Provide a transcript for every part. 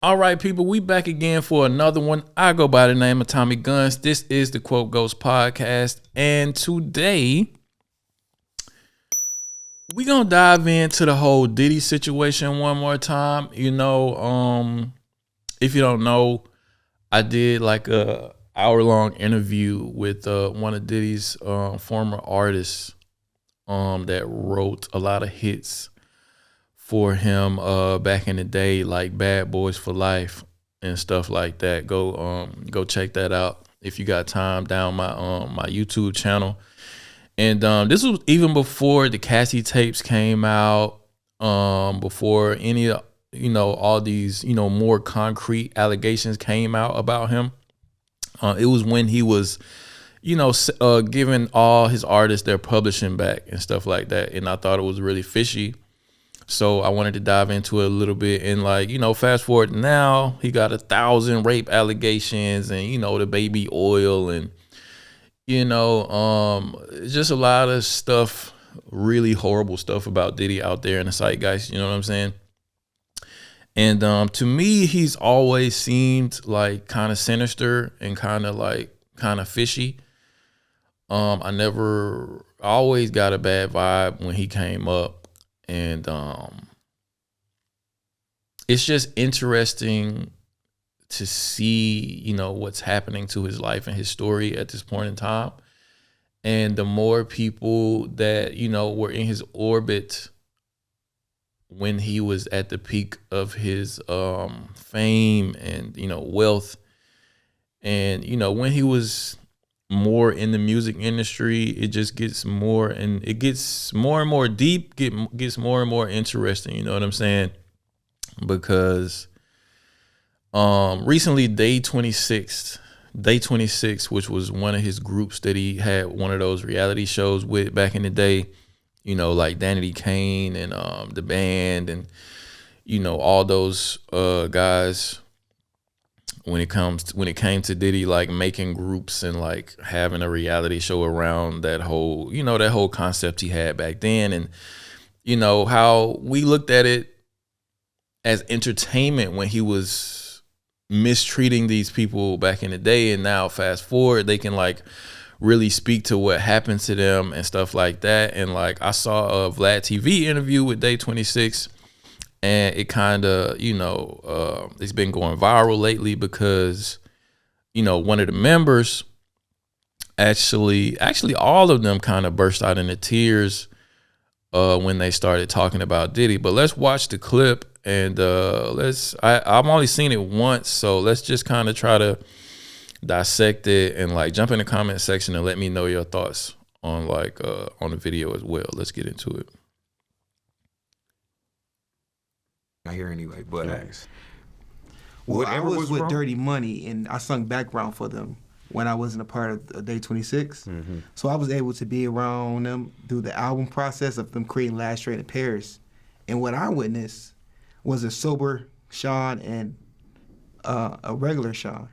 All right, people, we back again for another one. I go by the name of Tommy Guns. This is the Quote Ghost podcast. And today, we going to dive into the whole Diddy situation one more time. If you don't know, I did like a hour-long interview with one of Diddy's former artists that wrote a lot of hits for him back in the day, like Bad Boys for Life and stuff like that. Go check that out if you got time down my YouTube channel. And this was even before the Cassie tapes came out, before any all these more concrete allegations came out about him. It was when he was giving all his artists their publishing back and stuff like that, and I thought it was really fishy. So I wanted to dive into it a little bit and fast forward now, he got 1,000 rape allegations and, the baby oil and, just a lot of stuff, really horrible stuff about Diddy out there in the zeitgeist. You know what I'm saying? And to me, he's always seemed like kind of sinister and kind of fishy. I always got a bad vibe when he came up. And it's just interesting to see, what's happening to his life and his story at this point in time. And the more people that, were in his orbit when he was at the peak of his fame and, wealth. And, when he was more in the music industry, it just gets more and more deep, gets more and more interesting. You know what I'm saying? Because recently Day 26, which was one of his groups that he had one of those reality shows with back in the day, like Danity Kane and the band and all those guys. When it came to Diddy, like making groups and like having a reality show around that whole, that whole concept he had back then, and how we looked at it as entertainment when he was mistreating these people back in the day, and now fast forward, they can like really speak to what happened to them and stuff like that. And like I saw a Vlad TV interview with Day 26. And it kind of, it's been going viral lately because, one of the members actually all of them kind of burst out into tears when they started talking about Diddy. But let's watch the clip and I've only seen it once. So let's just kind of try to dissect it and like jump in the comment section and let me know your thoughts on on the video as well. Let's get into it. Not here anyway, but Nice. Well, I whatever was was with wrong. Dirty Money, and I sung background for them when I wasn't a part of Day 26. Mm-hmm. So I was able to be around them through the album process of them creating Last Train to Paris. And what I witnessed was a sober Sean and a regular Sean.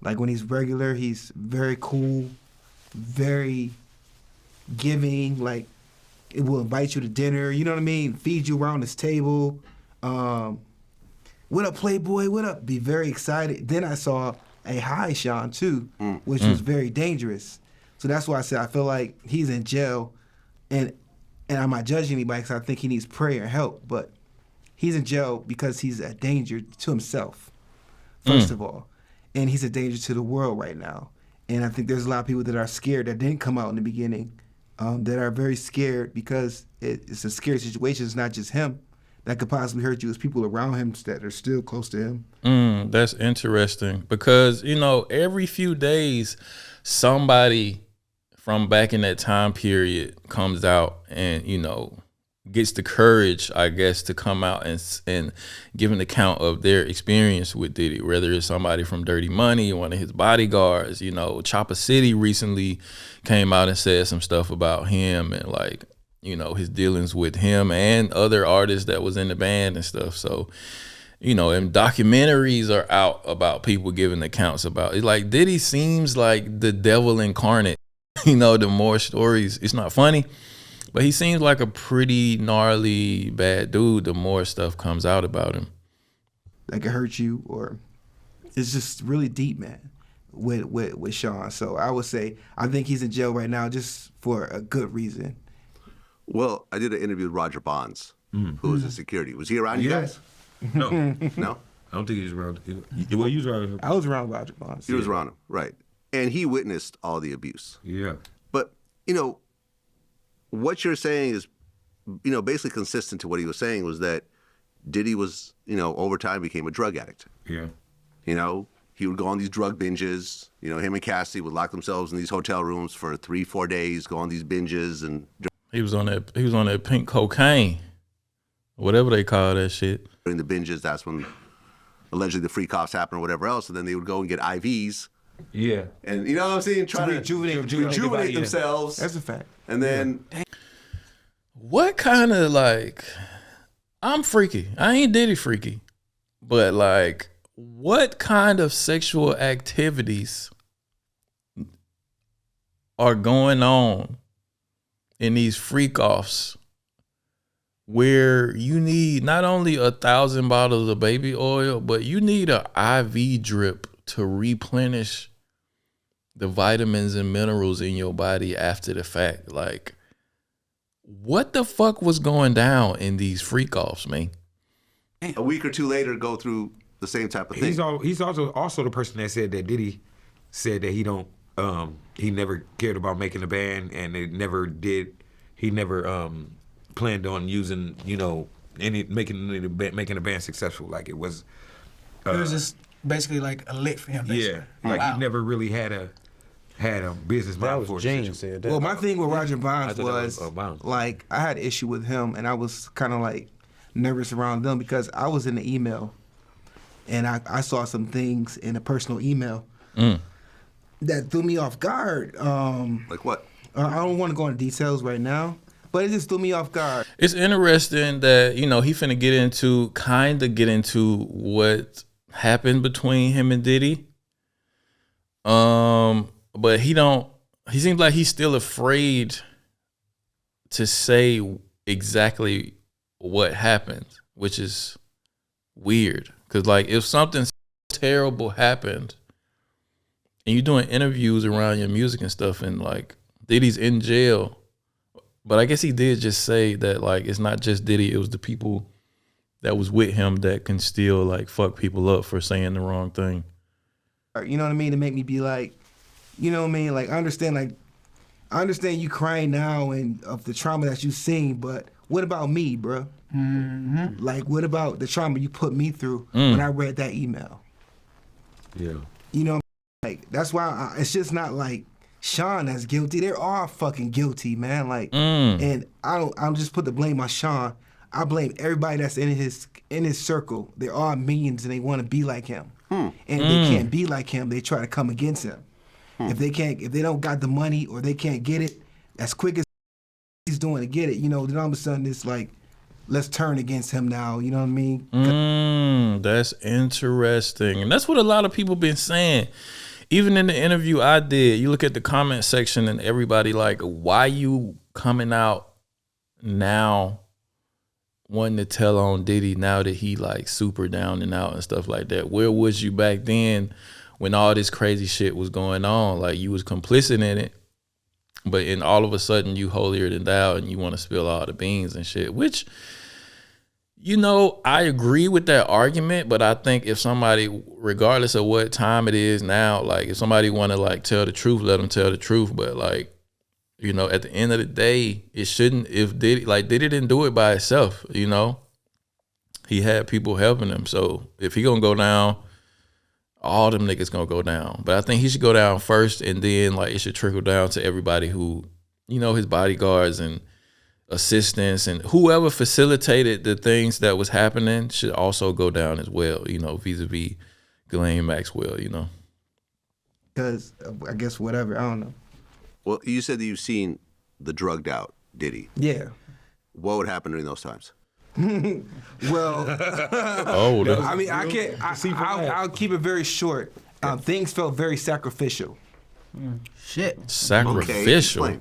Like when he's regular, he's very cool, very giving, like it will invite you to dinner, you know what I mean? Feed you around his table. What up, Playboy? What up? Be very excited. Then I saw a high Sean too, which was very dangerous. So that's why I said I feel like he's in jail, and I'm not judging anybody because I think he needs prayer and help. But he's in jail because he's a danger to himself, first of all, and he's a danger to the world right now. And I think there's a lot of people that are scared that didn't come out in the beginning, that are very scared because it's a scary situation. It's not just him that could possibly hurt you. It's people around him that are still close to him. That's interesting because, every few days, somebody from back in that time period comes out and, gets the courage, I guess, to come out and give an account of their experience with Diddy, whether it's somebody from Dirty Money, one of his bodyguards, Chopper City recently came out and said some stuff about him and his dealings with him and other artists that was in the band and stuff. So, and documentaries are out about people giving accounts about it. Like Diddy seems like the devil incarnate. The more stories, it's not funny, but he seems like a pretty gnarly bad dude the more stuff comes out about him. that can hurt you, or it's just really deep, man, with Sean. So I would say I think he's in jail right now just for a good reason. Well, I did an interview with Roger Bonds, who was in security. Was he around you guys? No, No? I don't think he was around. Well, he was around. I was around Roger Bonds. He was around him, right. And he witnessed all the abuse. Yeah. But, what you're saying is, basically consistent to what he was saying was that Diddy was, over time became a drug addict. Yeah. He would go on these drug binges. Him and Cassie would lock themselves in these hotel rooms for 3-4 days, go on these binges. And He was on that pink cocaine, whatever they call that shit. during the binges, that's when allegedly the free coughs happened or whatever else. And then they would go and get IVs. Yeah. And you know what I'm saying? Try to rejuvenate yeah. themselves. That's a fact. And then What kind of I'm freaky. I ain't Diddy freaky. But what kind of sexual activities are going on in these freak offs where you need not only 1,000 bottles of baby oil, but you need an IV drip to replenish the vitamins and minerals in your body after the fact? What the fuck was going down in these freak offs, man? a week or two later go through the same type of thing. He's also the person that said that Diddy said that he never cared about making a band, and he never planned on using making a band successful. Like it was just basically like a lick for him. Basically. Yeah, he never really had a business mind. That was James said that. Well, my thing with Roger Bonds was Bonds. I had an issue with him, and I was kind of nervous around them because I was in the email, and I saw some things in a personal email that threw me off guard. Like what? I don't want to go into details right now, but it just threw me off guard. It's interesting that, he finna get into what happened between him and Diddy. But he seems like he's still afraid to say exactly what happened, which is weird. Cause if something terrible happened and you're doing interviews around your music and stuff, and Diddy's in jail, but I guess he did just say that it's not just Diddy, it was the people that was with him that can still fuck people up for saying the wrong thing. You know what I mean? To make me be you know what I mean? I understand you crying now and of the trauma that you've seen, but what about me, bro? Mm-hmm. What about the trauma you put me through when I read that email? Yeah. You know, that's why it's just not Sean that's guilty. They're all fucking guilty, man. And I don't just put the blame on Sean. I blame everybody that's in his circle. They're all millions and they want to be like him. And if they can't be like him, they try to come against him. If they don't got the money or they can't get it as quick as he's doing to get it, then all of a sudden it's let's turn against him now. You know what I mean? That's interesting. And that's what a lot of people been saying. Even in the interview I did, you look at the comment section and everybody why you coming out now wanting to tell on Diddy now that he super down and out and stuff like that? Where was you back then when all this crazy shit was going on? You was complicit in it, but in all of a sudden you holier than thou and you want to spill all the beans and shit, which, I agree with that argument, but I think if somebody, regardless of what time it is now, if somebody want to tell the truth, let them tell the truth. But at the end of the day, it shouldn't, if Diddy didn't do it by himself, he had people helping him. So if he gonna go down, all them niggas gonna go down. But I think he should go down first, and then it should trickle down to everybody who, his bodyguards and assistants and whoever facilitated the things that was happening should also go down as well, vis-a-vis Ghislaine Maxwell, Because I guess whatever, I don't know. Well, you said that you've seen the drugged out Diddy. Yeah. What would happen during those times? Well, I mean, I can't. I'll keep it very short. Things felt very sacrificial. Shit. Sacrificial. Okay,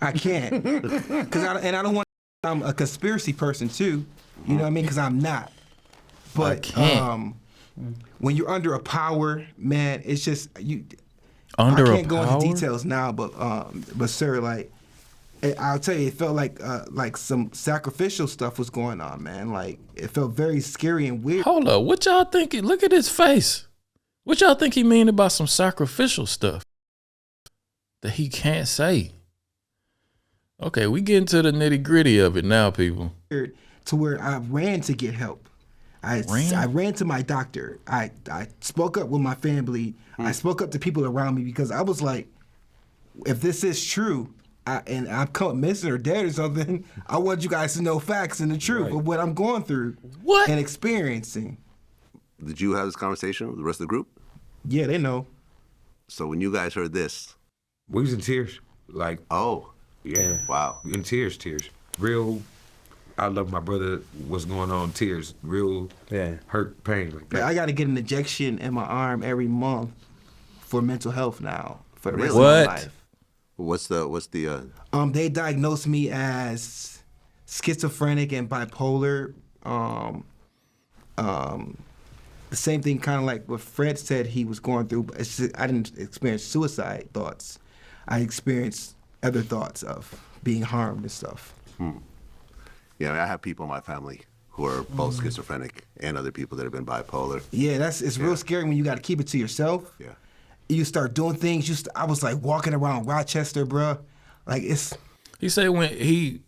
I can't, I don't want. I'm a conspiracy person too. You know what I mean? Because I'm not. But can't. When you're under a power, man, it's just you. Under I a can't go power? into details now, but sir, like I'll tell you, it felt like some sacrificial stuff was going on, man. Like it felt very scary and weird. Hold up, what y'all think? Look at his face. What y'all think he mean about some sacrificial stuff that he can't say? Okay, we get into the nitty gritty of it now, people. To where I ran to get help. I ran to my doctor. I spoke up with my family. I spoke up to people around me because I was like, if this is true, and I'm caught missing or dead or something, I want you guys to know facts and the truth of what I'm going through and experiencing. Did you have this conversation with the rest of the group? Yeah, they know. So when you guys heard this, We was in tears. Like, oh, yeah. wow. In tears. Real, I love my brother, what's going on, tears. Real hurt, pain. Like that. I got to get an injection in my arm every month for mental health now for the rest Really? of my life. What's the They diagnosed me as schizophrenic and bipolar. The same thing, kind of like what Fred said he was going through. But it's just, I didn't experience suicide thoughts. I experienced other thoughts of being harmed and stuff. Yeah, I have people in my family who are both schizophrenic and other people that have been bipolar. Yeah, it's real scary when you got to keep it to yourself. Yeah. You start doing things. I was like walking around Rochester, bruh. Like it's. He said when he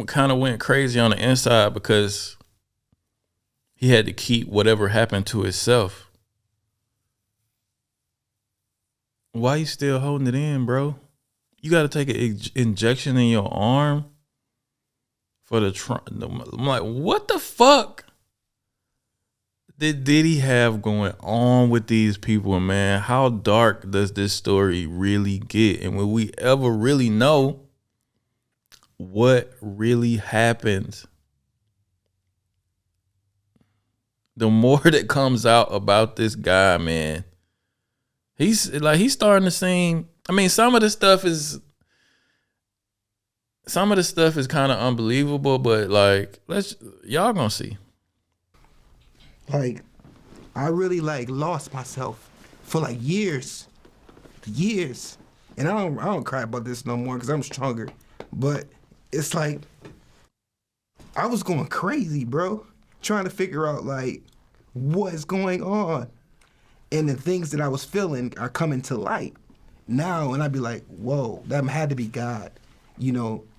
kind of went crazy on the inside because he had to keep whatever happened to himself. Why you still holding it in, bro? You got to take an injection in your arm for I'm like, what the fuck did Diddy have going on with these people, man? How dark does this story really get? And will we ever really know what really happened? The more that comes out about this guy, man, he's starting to seem. I mean, some of the stuff is kind of unbelievable, but like, y'all gonna see. Like, I really lost myself for like years, and I don't cry about this no more because I'm stronger. But it's like I was going crazy, bro, trying to figure out like what's going on, and the things that I was feeling are coming to light now, and I'd be like, whoa, that had to be God,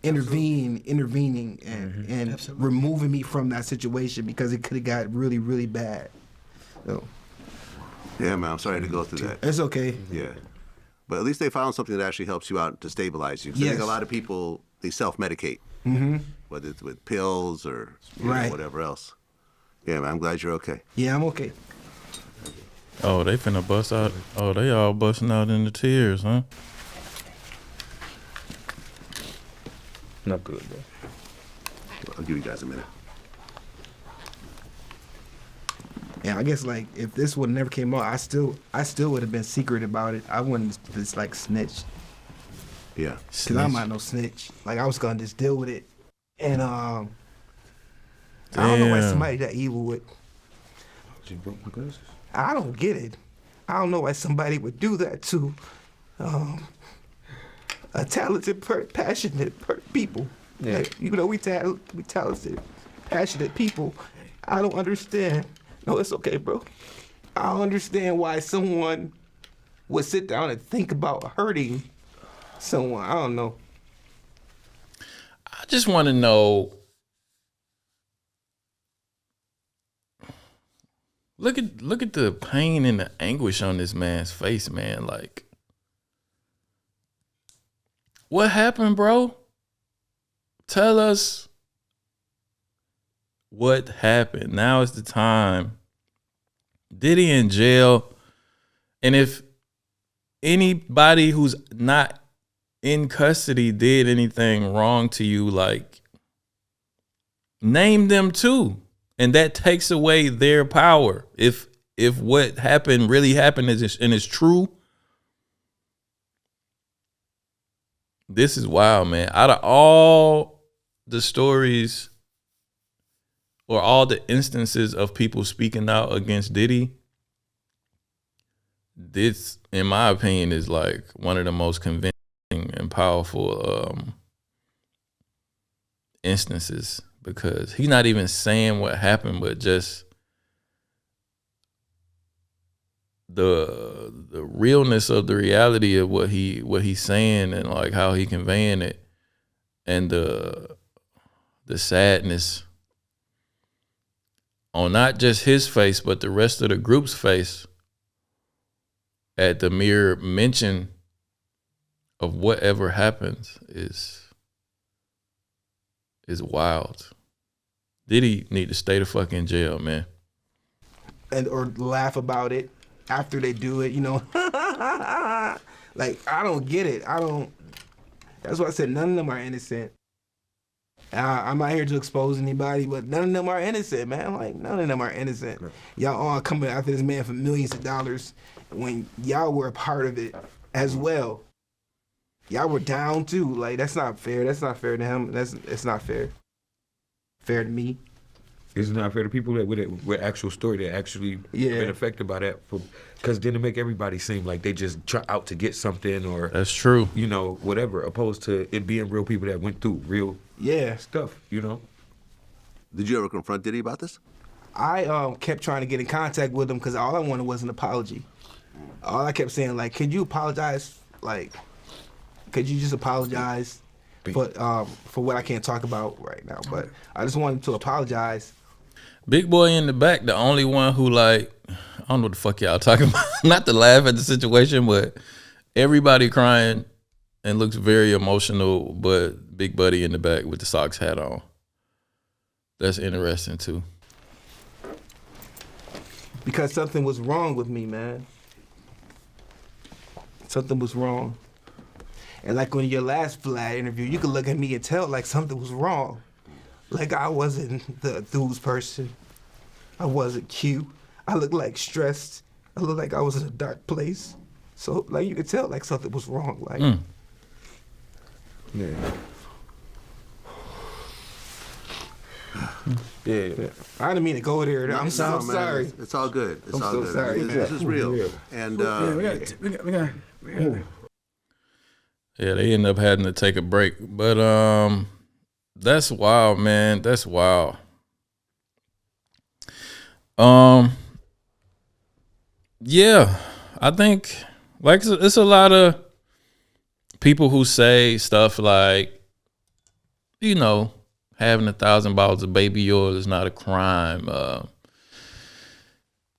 intervening and removing me from that situation because it could have got really, really bad. So, Yeah, man, I'm sorry to go through that. it's okay. Yeah. But at least they found something that actually helps you out to stabilize you. 'Cause I think a lot of people, they self-medicate, whether it's with pills or whatever else. Yeah, man, I'm glad you're okay. Yeah, I'm okay. Oh, they finna bust out. Oh, they all busting out into tears, huh? Not good, bro. I'll give you guys a minute. Yeah, I guess like if this would never came out, I still would have been secret about it. I wouldn't just like snitch, Yeah. cause I'm not no snitch. Like I was gonna just deal with it, and I don't know why Damn. somebody that evil would. She broke my glasses. I don't get it. I don't know why somebody would do that to a talented, passionate people. Yeah. Like, we talented, passionate people. I don't understand. No, it's okay, bro. I don't understand why someone would sit down and think about hurting someone. I don't know. I just want to know. Look at the pain and the anguish on this man's face, man. Like, what happened, bro? Tell us what happened. Now is the time. Diddy in jail. And if anybody who's not in custody did anything wrong to you, like, name them too. And that takes away their power. If what happened really happened and is true, this is wild, man. Out of all the stories or all the instances of people speaking out against Diddy, this, in my opinion, is like one of the most convincing and powerful instances, because he's not even saying what happened, but just the realness of the reality of what he's saying, and like how he conveying it, and the sadness on not just his face but the rest of the group's face at the mere mention of whatever happens is wild. Diddy need to stay the fuck in jail, man. And or laugh about it after they do it, you know. Like, I don't get it. That's why I said none of them are innocent. I'm not here to expose anybody, but none of them are innocent, man. Like, none of them are innocent. Y'all all coming after this man for millions of dollars when y'all were a part of it as well. Y'all were down too. Like, that's not fair. That's not fair to him. It's not fair. Fair to me. It's not fair to people that with actual story that actually been affected by that. Because then it make everybody seem like they just try out to get something, or that's true. You know, whatever. Opposed to it being real people that went through real stuff. You know. Did you ever confront Diddy about this? I kept trying to get in contact with him because all I wanted was an apology. All I kept saying, like, could you apologize? Like, could you just apologize for what I can't talk about right now? But I just wanted to apologize. Big boy in the back, the only one who, like, I don't know what the fuck y'all talking about. Not to laugh at the situation, but everybody crying and looks very emotional, but Big Buddy in the back with the Sox hat on. That's interesting too. Because something was wrong with me, man. Something was wrong. And like when your last Vlad interview, you could look at me and tell like something was wrong. Like I wasn't the enthused person. I wasn't cute. I looked like stressed. I looked like I was in a dark place. So like you could tell like something was wrong. Like Yeah. I didn't mean to go there. I'm so sorry. It's all good. It's all so good. sorry. This is real. And yeah, they end up having to take a break. But that's wild, man. That's wild. Yeah, I think like it's a lot of people who say stuff like, you know, having 1,000 bottles of baby oil is not a crime.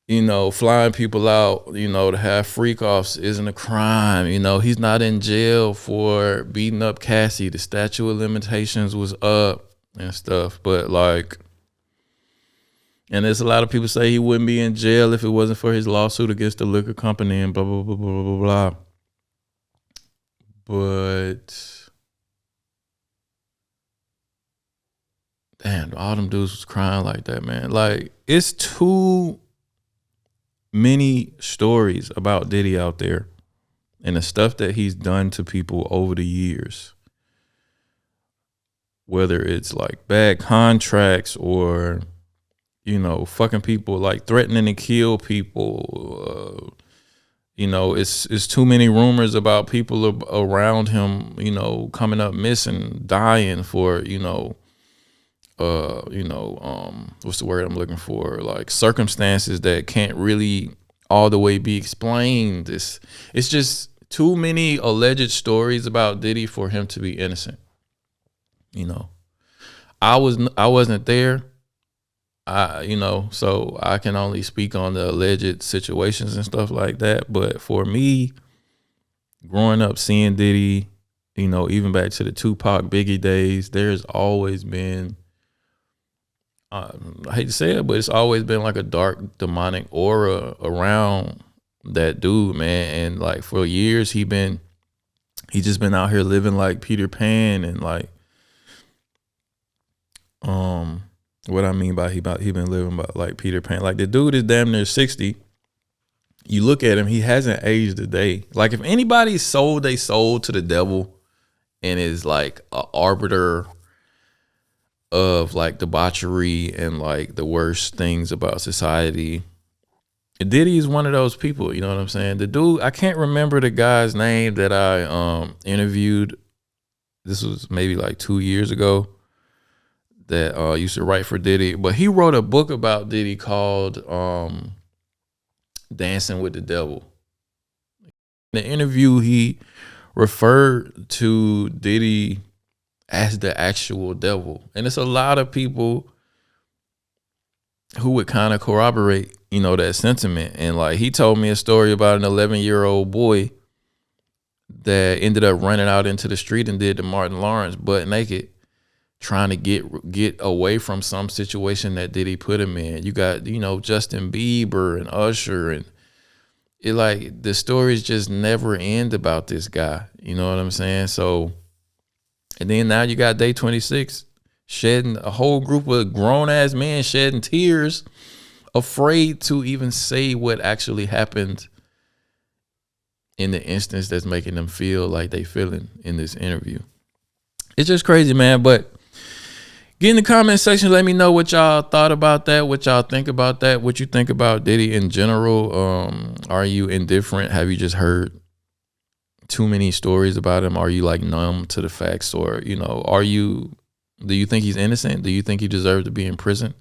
You know, flying people out, you know, to have freak offs isn't a crime. You know, he's not in jail for beating up Cassie. The statute of limitations was up and stuff. But like, and there's a lot of people say he wouldn't be in jail if it wasn't for his lawsuit against the liquor company and blah, blah, blah, blah, blah, blah. But damn, all them dudes was crying like that, man. Like, it's too many stories about Diddy out there and the stuff that he's done to people over the years. Whether it's like bad contracts or, you know, fucking people, like threatening to kill people. You know, it's too many rumors about people around him, you know, coming up missing, dying for, what's the word I'm looking for? Like circumstances that can't really all the way be explained. It's just too many alleged stories about Diddy for him to be innocent. You know, I wasn't there. So I can only speak on the alleged situations and stuff like that. But for me, growing up seeing Diddy, you know, even back to the Tupac Biggie days, there's always been, I hate to say it, but it's always been like a dark demonic aura around that dude, man. And like for years he just been out here living like Peter Pan, and like, what I mean by he been living by like Peter Pan. Like the dude is damn near 60. You look at him, he hasn't aged a day. Like if anybody sold they soul to the devil and is like an arbiter of like debauchery and like the worst things about society. Diddy is one of those people, you know what I'm saying? The dude, I can't remember the guy's name that I interviewed. This was maybe like 2 years ago, that used to write for Diddy. But he wrote a book about Diddy called Dancing with the Devil. In the interview, he referred to Diddy as the actual devil. And it's a lot of people who would kind of corroborate, you know, that sentiment. And like, he told me a story about an 11-year-old boy that ended up running out into the street and did the Martin Lawrence butt naked, trying to get away from some situation that Diddy put him in. You got, you know, Justin Bieber and Usher, and it like, the stories just never end about this guy. You know what I'm saying? So, and then now you got Day 26 shedding, a whole group of grown ass men shedding tears, afraid to even say what actually happened in the instance that's making them feel like they feeling in this interview. It's just crazy, man. But get in the comment section, let me know what y'all thought about that, what y'all think about that, what you think about Diddy in general. Are you indifferent? Have you just heard too many stories about him? Are you like numb to the facts? Or, you know, do you think he's innocent? Do you think he deserves to be in prison?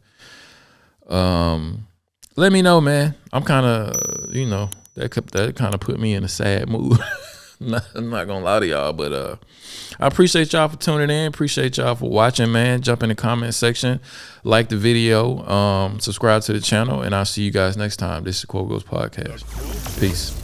Let me know, man. I'm kind of, you know, that kind of put me in a sad mood. I'm not gonna lie to y'all, but I appreciate y'all for tuning in. Appreciate y'all for watching, man. Jump in the comment section, like the video, subscribe to the channel, and I'll see you guys next time. This is Quote Goes Podcast. Peace.